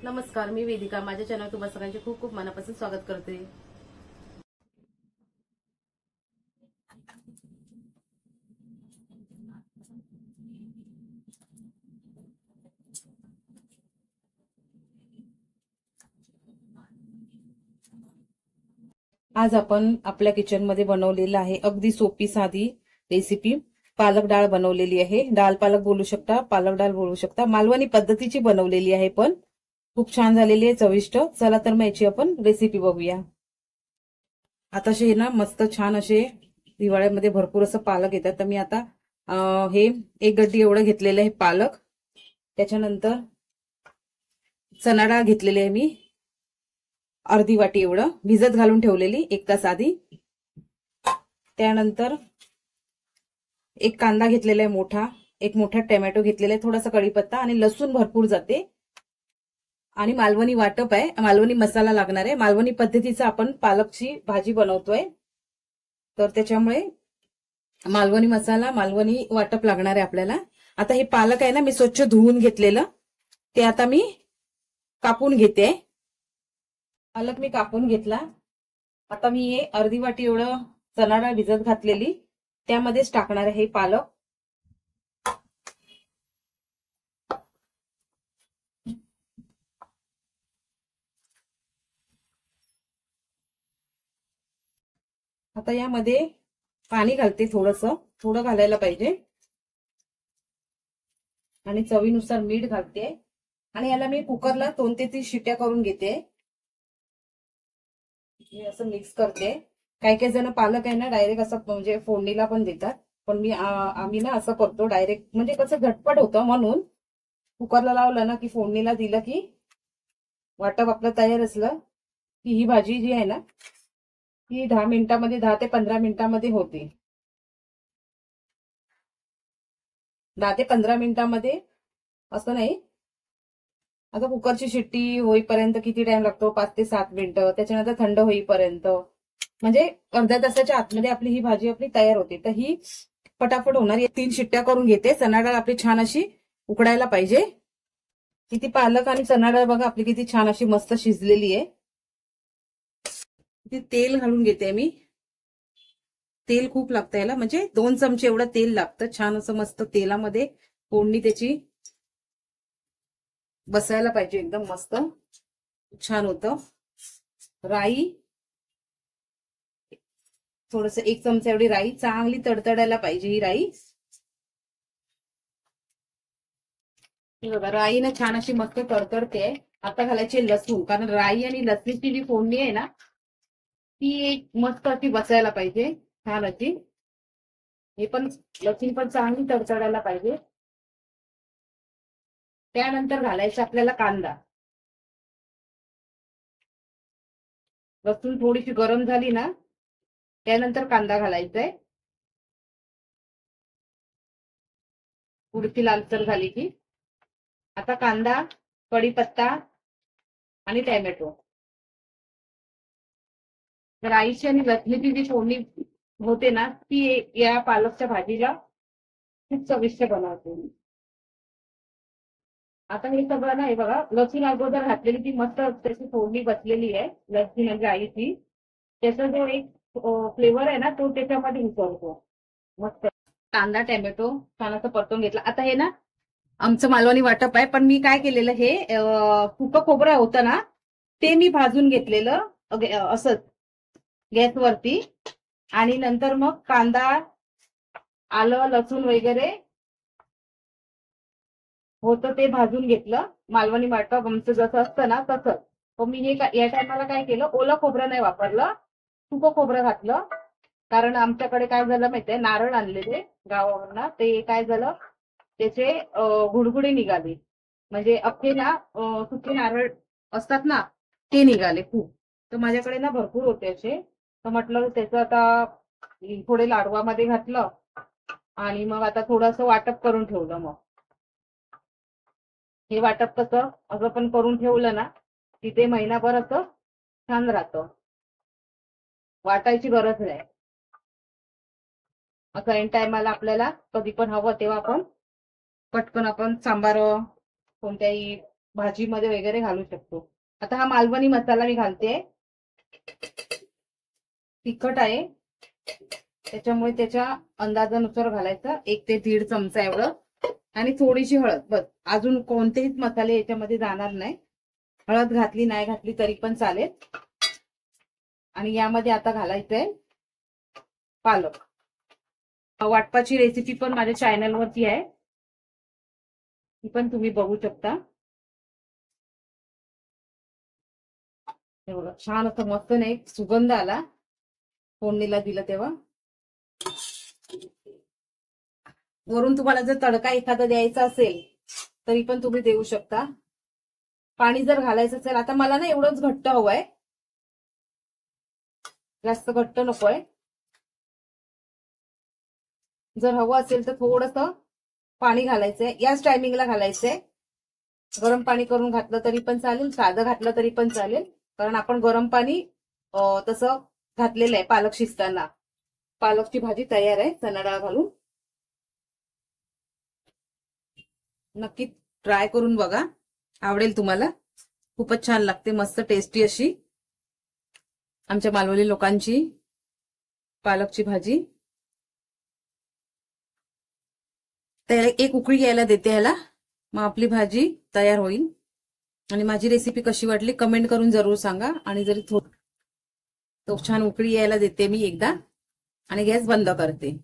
नमस्कार, मी वेदिका. माझ्या चॅनल तुम्हा सगळ्यांचे खूप खूप मनापासून स्वागत करते. आज आपण आपल्या किचन मध्ये बनवलेलं आहे अगदी सोपी साधी रेसिपी पालक डाळ बनवलेली आहे. डाळ पालक बोलू शकता, पालक डाळ बोलू शकता. मालवणी पद्धतीची बनवलेली आहे, पण खूप छान झालेली आहे, चविष्ट. चला तर मग याची आपण रेसिपी बघूया. आता असे ना मस्त छान असे हिवाळ्यामध्ये भरपूर असं पालक येतात. तर मी आता हे 1 गड्डी एवढं घेतलेलं आहे पालक. त्याच्यानंतर चणा डाळ घेतलेली आहे मी अर्धी वाटी एवढं भिजत घालून ठेवलेली 1 तास आधी. त्यानंतर एक कांदा घेतलेला आहे मोठा, एक मोठा टोमॅटो घेतलेला आहे, थोडासा कढीपत्ता आणि लसूण भरपूर जाते. आणि मालवणी वाटप आहे, मालवणी मसाला लागणार आहे. मालवणी पद्धतीचा आपण पालकची भाजी बनवतोय, तर त्याच्यामुळे मालवणी मसाला मालवणी वाटप लागणार आहे आपल्याला. आता हे पालक आहे ना, मी स्वच्छ धुवून घेतलेलं, ते आता मी कापून घेते. पालक मी कापून घेतला. आता मी हे अर्धी वाटी एवढं चणा डाळ भिजत घातलेली त्यामध्येच टाकणार आहे हे पालक. आता यामध्ये पाणी घालते, थोडं घालायला पाहिजे, आणि चवीनुसार मीठ घालते. आणि याला मी कुकरला 2 ते 3 शिट्ट्या करून घेते. मी असं मिक्स करते. काही काही जण पालक आहे ना डायरेक्ट असं म्हणजे फोडणीला पण देतात, पण आम्ही ना असं करतो डायरेक्ट, म्हणजे कसं झटपट होतं म्हणून. कुकरला लावलं ना की फोडणीला दिलं की वाटप आपलं तयार असलं की ही भाजी जी आहे ना ती 10 मिनिटांमध्ये 10 ते 15 मिनिटांमध्ये होते. 10 ते 15 मिनिटांमध्ये असं नाही. आता कुकरची शिट्टी होईपर्यंत किती टाइम लागतो? 5 ते 7 मिनिटं. त्याच्यानंतर थंड होईपर्यंत, म्हणजे अर्ध्या तासाच्या आतमध्ये आपली ही भाजी आपली तयार होते. तर ही फटाफट होणार. 3 शिट्ट्या करून घेते. चणा डाळ आपली छान अशी उकडायला पाहिजे. किती पालक आणि चणा डाळ बघा आपली किती छान अशी मस्त शिजलेली आहे. तेल घालून घेते मी. तेल खूप लागतं याला, म्हणजे 2 चमचे एवढं तेल लागतं. छान असं मस्त तेलामध्ये फोडणी त्याची बसायला पाहिजे, एकदम मस्त छान होतं. राई थोडस 1 चमचा एवढी राई, चांगली तडतडायला पाहिजे ही राई. बघा राई ना छान अशी मस्त तडतडते. आता घालायचे लसूण, कारण राई आणि लसणीची जी फोडणी आहे ना ती एक मस्त अशी बसायला पाहिजे छान अशी. हे पण लसूण पण चांगली तडतडायला पाहिजे. त्यानंतर घालायचा आपल्याला कांदा. लसूण थोडीशी गरम झाली ना त्यानंतर कांदा घालायचा आहे. थोडीशी लालसर झाली की आता कांदा, कढीपत्ता आणि टोमॅटो. राईची आणि लसणीची जी फोडणी होते ना ती या पालकच्या भाजीला खूप चविष्ट बनवते. आता हे सगळं ना, हे बघा लसूण अगोदर घातलेली ती मस्त त्याची फोडणी बसलेली आहे लसूण म्हणजे आईची. त्याचा जो एक फ्लेवर आहे ना तो त्याच्यामध्ये उतरतो मस्त. कांदा टोमॅटो छान असं परतून घेतला. आता हे ना आमचं मालवणी वाटप आहे, पण मी काय केलेलं हे सुकं खोबरं होतं ना ते मी भाजून घेतलेलं असंच गॅसवरती. आणि नंतर मग कांदा, आलं, लसूण वगैरे होतं ते भाजून घेतलं. मालवणी वाटप आमचं जसं असतं ना तसं. पण मी हे या टायमाला काय केलं, ओलं खोबरं नाही वापरलं, सुकं खोबरं घातलं. कारण आमच्याकडे काय झालं माहितीये, नारळ आणलेले गावावरनं, ते काय झालं त्याचे गुडगुडे निघाले. म्हणजे अख्खे ना सुके नारळ असतात ना ते निघाले खूप. तर माझ्याकडे ना भरपूर होते असे. तर म्हटलं त्याचं आता थोडे लाडवामध्ये घातलं आणि मग आता थोडंसं वाटप करून ठेवलं. मग हे वाटप कसं असं पण करून ठेवलं ना तिथे महिनाभर असं छान राहतं, वाटायची गरज नाही. असं ऐन टायमाला आपल्याला कधी पण हवं तेव्हा आपण पटकन आपण सांबार कोणत्याही भाजीमध्ये वगैरे घालू शकतो. आता हा मालवणी मसाला मी घालते. तिखट आहे त्याच्यामुळे त्याच्या अंदाजानुसार घालायचं, 1 ते 1.5 चमचा एवढं. आणि थोडीशी हळद, बस. अजून कोणतेही मसाले याच्यामध्ये जाणार नाही. हळद घातली नाही घातली तरी पण चालेल. आणि यामध्ये आता घालायचंय पालक. वाटपाची रेसिपी पण माझ्या चॅनलवरती आहे, ती पण तुम्ही बघू शकता. एवढं छान असं मस्त नाही सुगंध आला फोडणीला दिलं तेव्हा. वरून तुम्हाला जर तडका एखादा द्यायचा असेल तरी पण तुम्ही देऊ शकता. पाणी जर घालायचं असेल, आता मला ना एवढंच घट्ट हवंय, जास्त घट्ट नकोय. जर हवं असेल तर थोडंसं पाणी घालायचंय, याच टायमिंगला घालायचंय. गरम पाणी करून घातलं तरी पण चालेल, साधं घातलं तरी पण चालेल, कारण आपण गरम पाणी तसं घातलेलं आहे पालक शिजताना. पालकची भाजी तयार आहे चणा डाळ घालून. नक्की ट्राय करून बघा, आवडेल तुम्हाला. खूपच छान लागते, मस्त टेस्टी अशी आमच्या मालवणी लोकांची पालकची भाजी. त्याला एक उकळी यायला देते ह्याला, मग आपली भाजी तयार होईल. आणि माझी रेसिपी कशी वाटली कमेंट करून जरूर सांगा. आणि जरी तो छान उकळी यायला देते मी एकदा आणि गॅस बंद करते.